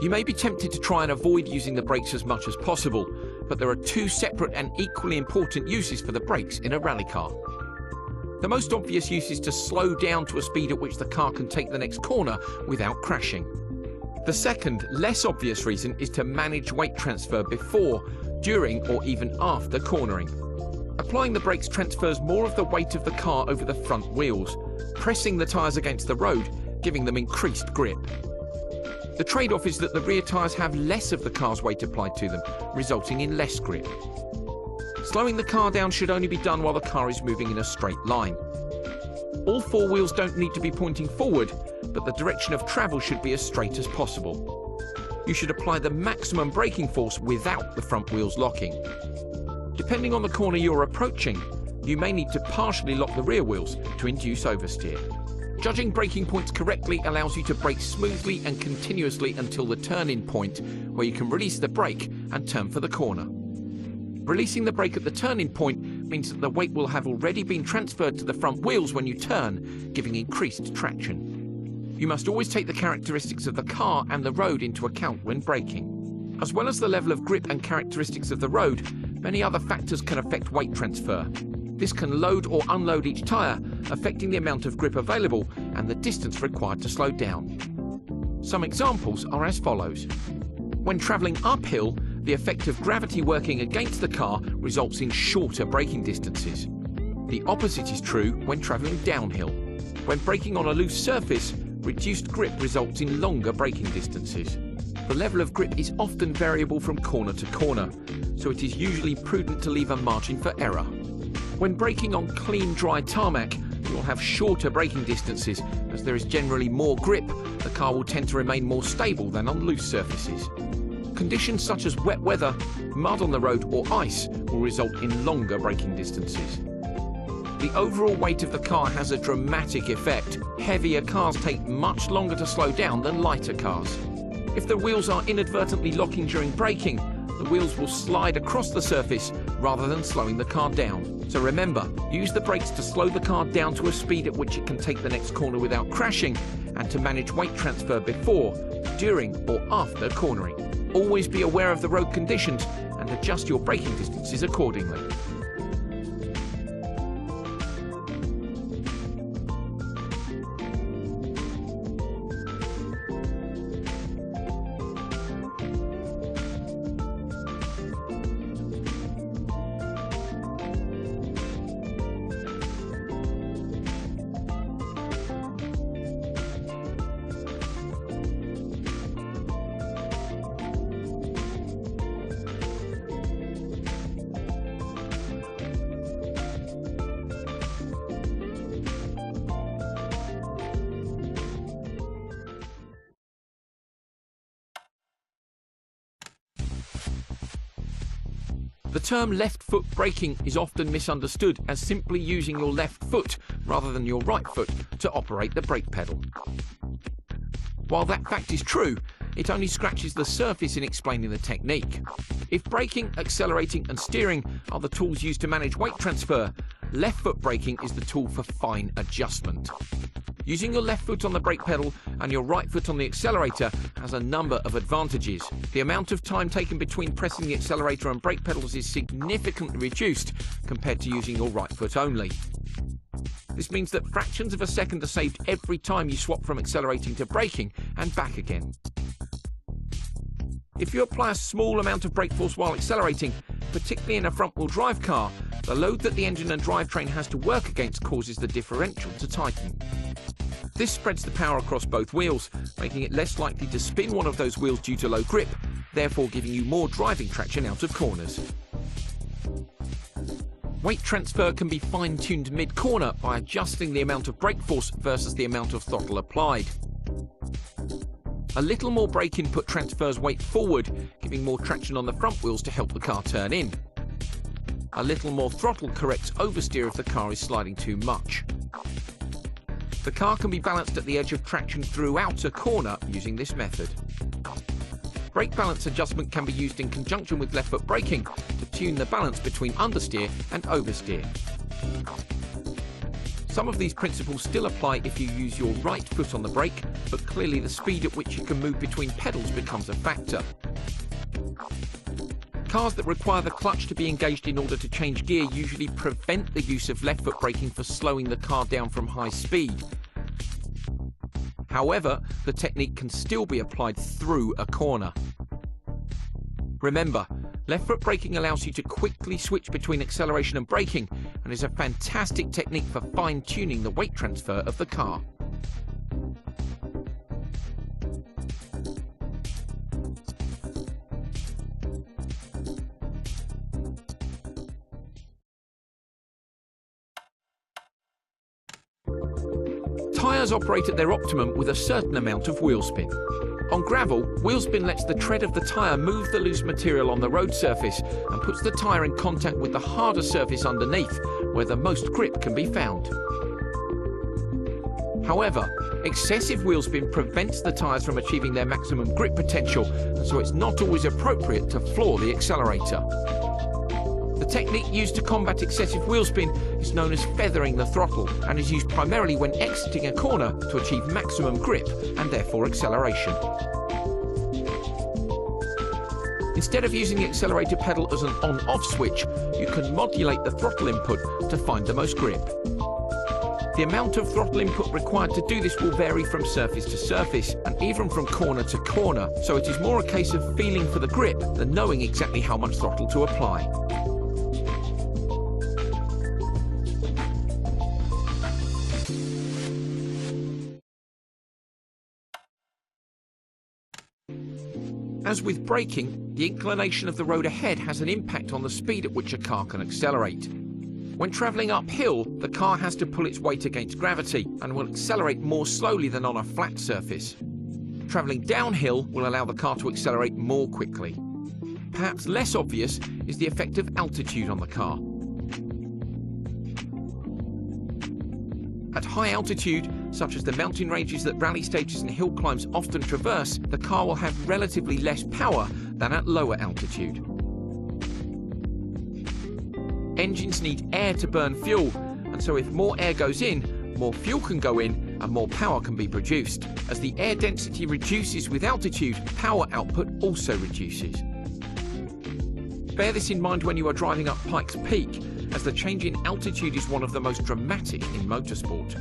You may be tempted to try and avoid using the brakes as much as possible, but there are two separate and equally important uses for the brakes in a rally car. The most obvious use is to slow down to a speed at which the car can take the next corner without crashing. The second, less obvious reason is to manage weight transfer before, during, or even after cornering. Applying the brakes transfers more of the weight of the car over the front wheels, pressing the tyres against the road, giving them increased grip. The trade-off is that the rear tyres have less of the car's weight applied to them, resulting in less grip. Slowing the car down should only be done while the car is moving in a straight line. All four wheels don't need to be pointing forward, but the direction of travel should be as straight as possible. You should apply the maximum braking force without the front wheels locking. Depending on the corner you're approaching, you may need to partially lock the rear wheels to induce oversteer. Judging braking points correctly allows you to brake smoothly and continuously until the turn-in point, where you can release the brake and turn for the corner. Releasing the brake at the turn-in point means that the weight will have already been transferred to the front wheels when you turn, giving increased traction. You must always take the characteristics of the car and the road into account when braking. As well as the level of grip and characteristics of the road, many other factors can affect weight transfer. This can load or unload each tyre, affecting the amount of grip available and the distance required to slow down. Some examples are as follows. When travelling uphill, the effect of gravity working against the car results in shorter braking distances. The opposite is true when travelling downhill. When braking on a loose surface, reduced grip results in longer braking distances. The level of grip is often variable from corner to corner, so it is usually prudent to leave a margin for error. When braking on clean, dry tarmac, you will have shorter braking distances. As there is generally more grip, the car will tend to remain more stable than on loose surfaces. Conditions such as wet weather, mud on the road or ice will result in longer braking distances. The overall weight of the car has a dramatic effect. Heavier cars take much longer to slow down than lighter cars. If the wheels are inadvertently locking during braking, the wheels will slide across the surface rather than slowing the car down. So remember, use the brakes to slow the car down to a speed at which it can take the next corner without crashing, and to manage weight transfer before, during, or after cornering. Always be aware of the road conditions and adjust your braking distances accordingly. The term left foot braking is often misunderstood as simply using your left foot rather than your right foot to operate the brake pedal. While that fact is true, it only scratches the surface in explaining the technique. If braking, accelerating and steering are the tools used to manage weight transfer, left foot braking is the tool for fine adjustment. Using your left foot on the brake pedal and your right foot on the accelerator has a number of advantages. The amount of time taken between pressing the accelerator and brake pedals is significantly reduced compared to using your right foot only. This means that fractions of a second are saved every time you swap from accelerating to braking and back again. If you apply a small amount of brake force while accelerating, particularly in a front-wheel drive car, the load that the engine and drivetrain has to work against causes the differential to tighten. This spreads the power across both wheels, making it less likely to spin one of those wheels due to low grip, therefore giving you more driving traction out of corners. Weight transfer can be fine-tuned mid-corner by adjusting the amount of brake force versus the amount of throttle applied. A little more brake input transfers weight forward, giving more traction on the front wheels to help the car turn in. A little more throttle corrects oversteer if the car is sliding too much. The car can be balanced at the edge of traction throughout a corner using this method. Brake balance adjustment can be used in conjunction with left foot braking to tune the balance between understeer and oversteer. Some of these principles still apply if you use your right foot on the brake, but clearly the speed at which you can move between pedals becomes a factor. Cars that require the clutch to be engaged in order to change gear usually prevent the use of left foot braking for slowing the car down from high speed. However, the technique can still be applied through a corner. Remember, left foot braking allows you to quickly switch between acceleration and braking and is a fantastic technique for fine-tuning the weight transfer of the car. Tyres operate at their optimum with a certain amount of wheel spin. On gravel, wheel spin lets the tread of the tyre move the loose material on the road surface and puts the tyre in contact with the harder surface underneath, where the most grip can be found. However, excessive wheel spin prevents the tyres from achieving their maximum grip potential, and so it's not always appropriate to floor the accelerator. The technique used to combat excessive wheel spin is known as feathering the throttle and is used primarily when exiting a corner to achieve maximum grip and therefore acceleration. Instead of using the accelerator pedal as an on-off switch, you can modulate the throttle input to find the most grip. The amount of throttle input required to do this will vary from surface to surface and even from corner to corner, so it is more a case of feeling for the grip than knowing exactly how much throttle to apply. As with braking, the inclination of the road ahead has an impact on the speed at which a car can accelerate. When travelling uphill, the car has to pull its weight against gravity and will accelerate more slowly than on a flat surface. Travelling downhill will allow the car to accelerate more quickly. Perhaps less obvious is the effect of altitude on the car. At high altitude, such as the mountain ranges that rally stages and hill climbs often traverse, the car will have relatively less power than at lower altitude. Engines need air to burn fuel, and so if more air goes in, more fuel can go in and more power can be produced. As the air density reduces with altitude, power output also reduces. Bear this in mind when you are driving up Pikes Peak, as the change in altitude is one of the most dramatic in motorsport.